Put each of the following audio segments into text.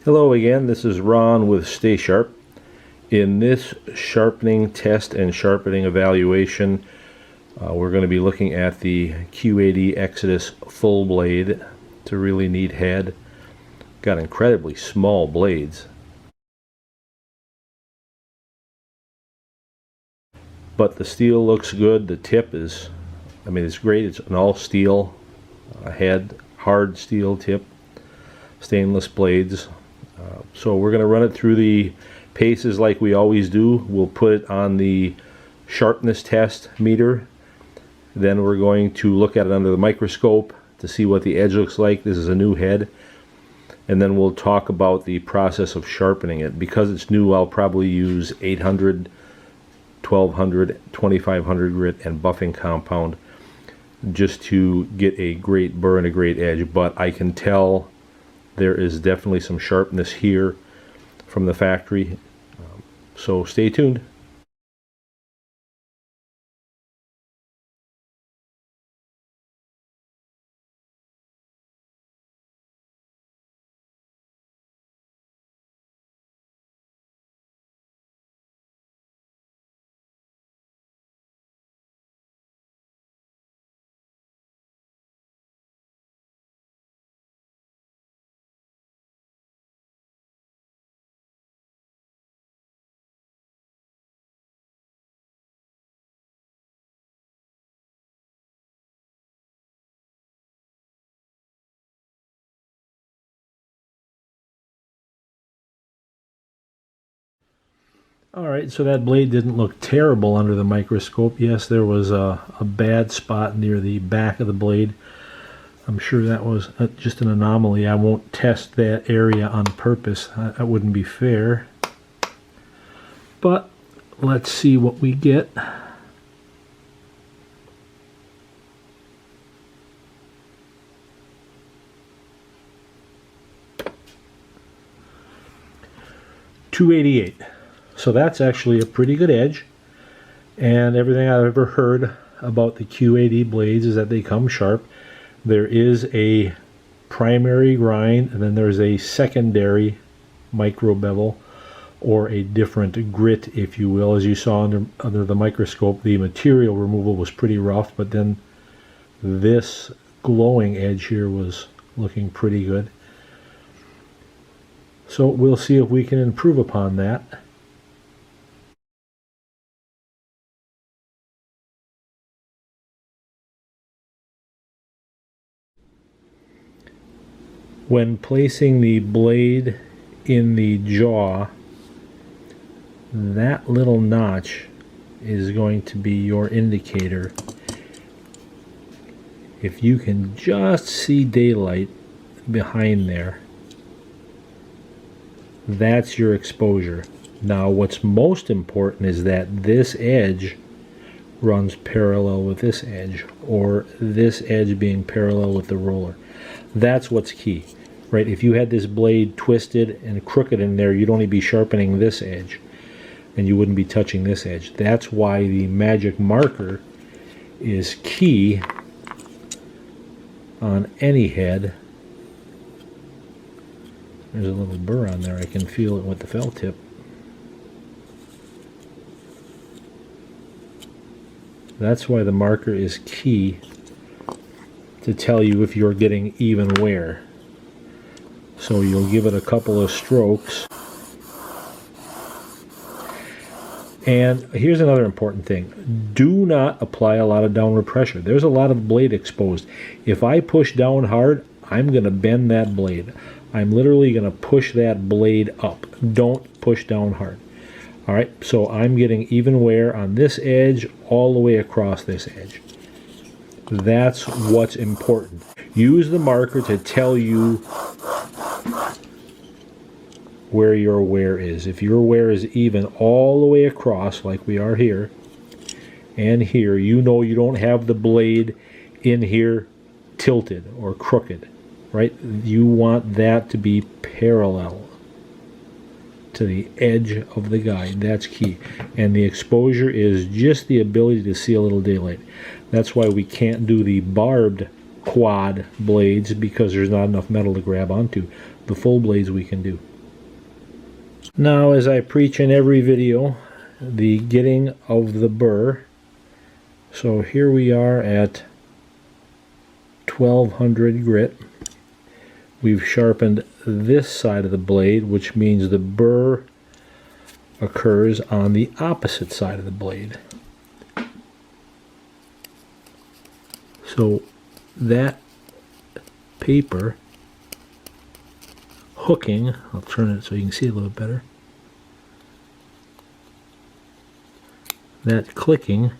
Hello again, this is Ron with Stay Sharp. In this sharpening test and sharpening evaluation, we're going to be looking at the QAD Exodus full blade. It's a really neat head. Got incredibly small blades. But the steel looks good. The tip is, it's great. It's an all steel head, hard steel tip, stainless blades. So we're going to run it through the paces like we always do. We'll put it on the sharpness test meter. Then we're going to look at it under the microscope to see what the edge looks like. This is a new head. And then we'll talk about the process of sharpening it. Because it's new, I'll probably use 800, 1200, 2500 grit and buffing compound just to get a great burr and a great edge. But I can tell there is definitely some sharpness here from the factory, so stay tuned. Alright, so that blade didn't look terrible under the microscope. Yes, there was a bad spot near the back of the blade. I'm sure that was just an anomaly. I won't test that area on purpose. That wouldn't be fair. But let's see what we get. .288. So that's actually a pretty good edge, and everything I've ever heard about the QAD blades is that they come sharp. There is a primary grind, and then there's a secondary micro bevel, or a different grit, if you will. As you saw under the microscope, the material removal was pretty rough, but then this glowing edge here was looking pretty good. So we'll see if we can improve upon that. When placing the blade in the jaw, that little notch is going to be your indicator. If you can just see daylight behind there, that's your exposure. Now what's most important is that this edge runs parallel with this edge, or this edge being parallel with the roller. That's what's key, right? If you had this blade twisted and crooked in there, you'd only be sharpening this edge and you wouldn't be touching this edge. That's why the magic marker is key on any head. There's a little burr on there. I can feel it with the felt tip. That's why the marker is key to tell you if you're getting even wear. So you'll give it a couple of strokes. And here's another important thing. Do not apply a lot of downward pressure. There's a lot of blade exposed. If I push down hard, I'm going to bend that blade. I'm literally going to push that blade up. Don't push down hard. Alright, so I'm getting even wear on this edge all the way across this edge. That's what's important. Use the marker to tell you where your wear is. If your wear is even all the way across, like we are here and here, you know you don't have the blade in here tilted or crooked, right? You want that to be parallel to the edge of the guide. That's key. And the exposure is just the ability to see a little daylight. That's why we can't do the barbed quad blades, because there's not enough metal to grab onto. The full blades we can do. Now, as I preach in every video, the getting of the burr. So here we are at 1200 grit. We've sharpened this side of the blade, which means the burr occurs on the opposite side of the blade. So that paper hooking, I'll turn it so you can see it a little better. That clicking,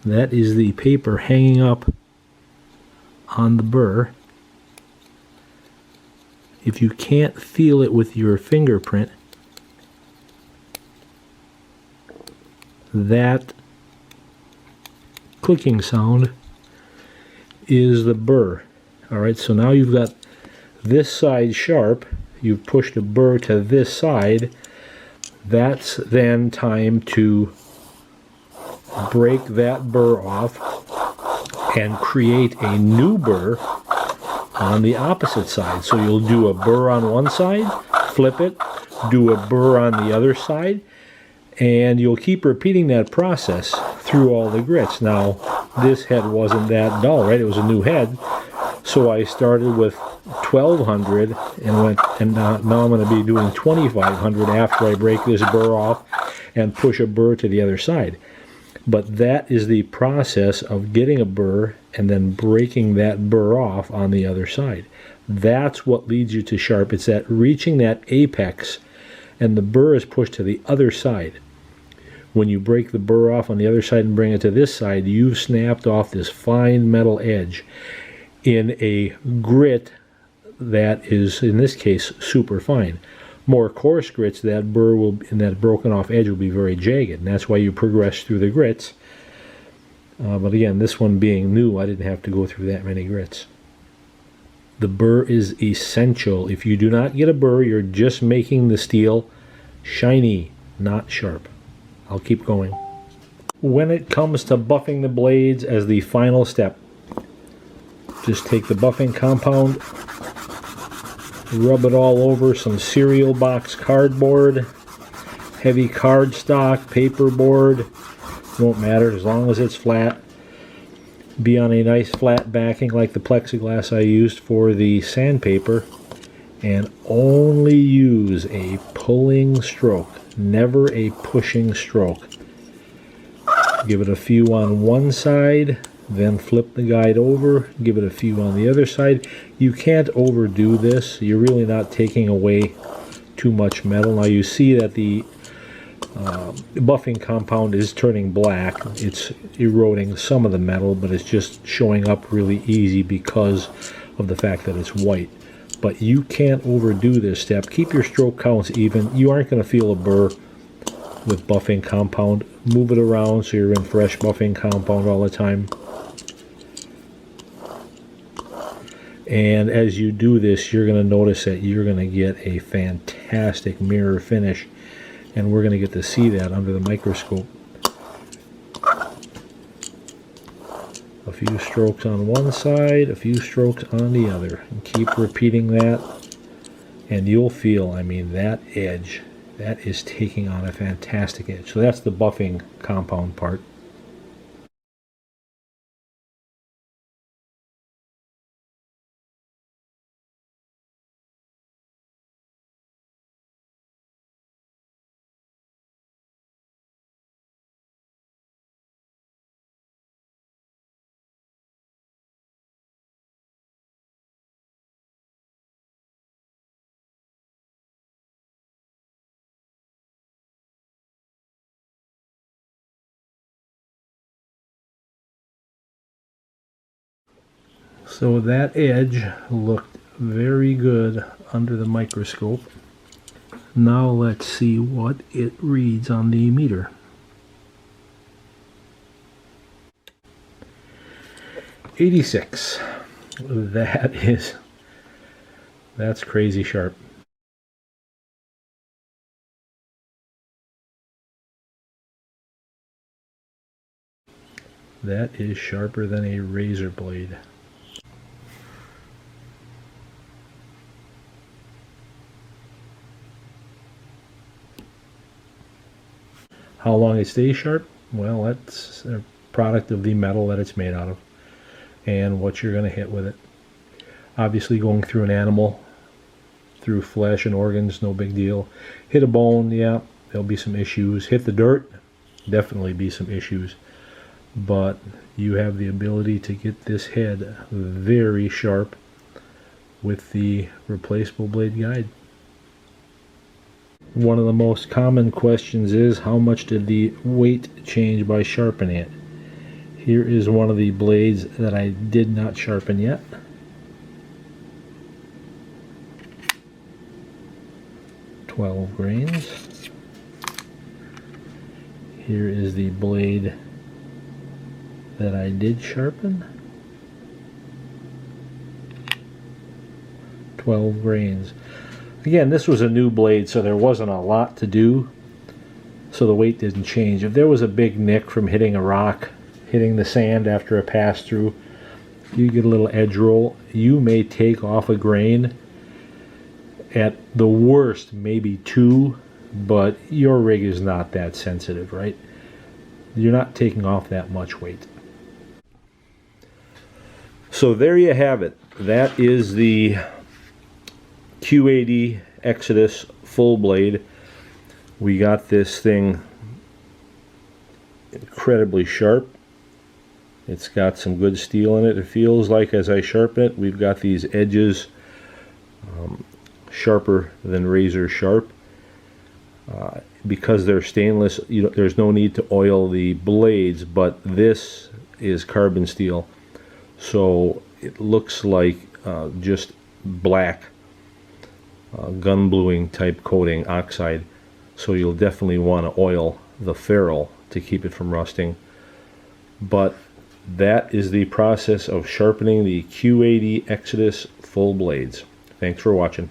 that is the paper hanging up on the burr. If you can't feel it with your fingerprint, that clicking sound is the burr. Alright, so now you've got this side sharp, you've pushed a burr to this side. That's then time to break that burr off and create a new burr on the opposite side. So you'll do a burr on one side, flip it, do a burr on the other side, and you'll keep repeating that process through all the grits. Now, this head wasn't that dull, right? It was a new head. So I started with 1200 and went, and now I'm going to be doing 2500 after I break this burr off and push a burr to the other side. But that is the process of getting a burr and then breaking that burr off on the other side. That's what leads you to sharp. It's that reaching that apex and the burr is pushed to the other side. When you break the burr off on the other side and bring it to this side, you've snapped off this fine metal edge in a grit that is, in this case, super fine. More coarse grits, that burr will, and that broken off edge will be very jagged, and that's why you progress through the grits. But again, this one being new, I didn't have to go through that many grits. The burr is essential. If you do not get a burr, you're just making the steel shiny, not sharp. I'll keep going. When it comes to buffing the blades as the final step, just take the buffing compound, rub it all over some cereal box cardboard, heavy cardstock, paperboard, won't matter as long as it's flat. Be on a nice flat backing like the plexiglass I used for the sandpaper, and only use a pulling stroke, never a pushing stroke. Give it a few on one side, then flip the guide over, give it a few on the other side. You can't overdo this. You're really not taking away too much metal. Now you see that the buffing compound is turning black. It's eroding some of the metal, but it's just showing up really easy because of the fact that it's white. But you can't overdo this step. Keep your stroke counts even. You aren't going to feel a burr with buffing compound. Move it around so you're in fresh buffing compound all the time. And as you do this, you're going to notice that you're going to get a fantastic mirror finish. And we're going to get to see that under the microscope. A few strokes on one side, a few strokes on the other. And keep repeating that. And you'll feel, I mean, that edge, that is taking on a fantastic edge. So that's the buffing compound part. So that edge looked very good under the microscope. Now let's see what it reads on the meter. .86. That's crazy sharp. That is sharper than a razor blade. How long it stays sharp? Well, that's a product of the metal that it's made out of and what you're going to hit with it. Obviously, going through an animal, through flesh and organs, no big deal. Hit a bone, yeah, there'll be some issues. Hit the dirt, definitely be some issues. But you have the ability to get this head very sharp with the replaceable blade guide. One of the most common questions is, how much did the weight change by sharpening it? Here is one of the blades that I did not sharpen yet. $12 grains. Here is the blade that I did sharpen. 12 grains. Again, this was a new blade, so there wasn't a lot to do, so the weight didn't change. If there was a big nick from hitting a rock, hitting the sand after a pass through, you get a little edge roll, you may take off a grain. At the worst, maybe 2, but your rig is not that sensitive, right? You're not taking off that much weight. So there you have it. That is the QAD Exodus full blade. We got this thing incredibly sharp. It's got some good steel in it. It feels like as I sharpen it, we've got these edges sharper than razor sharp. Because they're stainless, there's no need to oil the blades, but this is carbon steel, so it looks like just black gun bluing type coating, oxide, so you'll definitely want to oil the ferrule to keep it from rusting. But that is the process of sharpening the QAD Exodus full blades. Thanks for watching.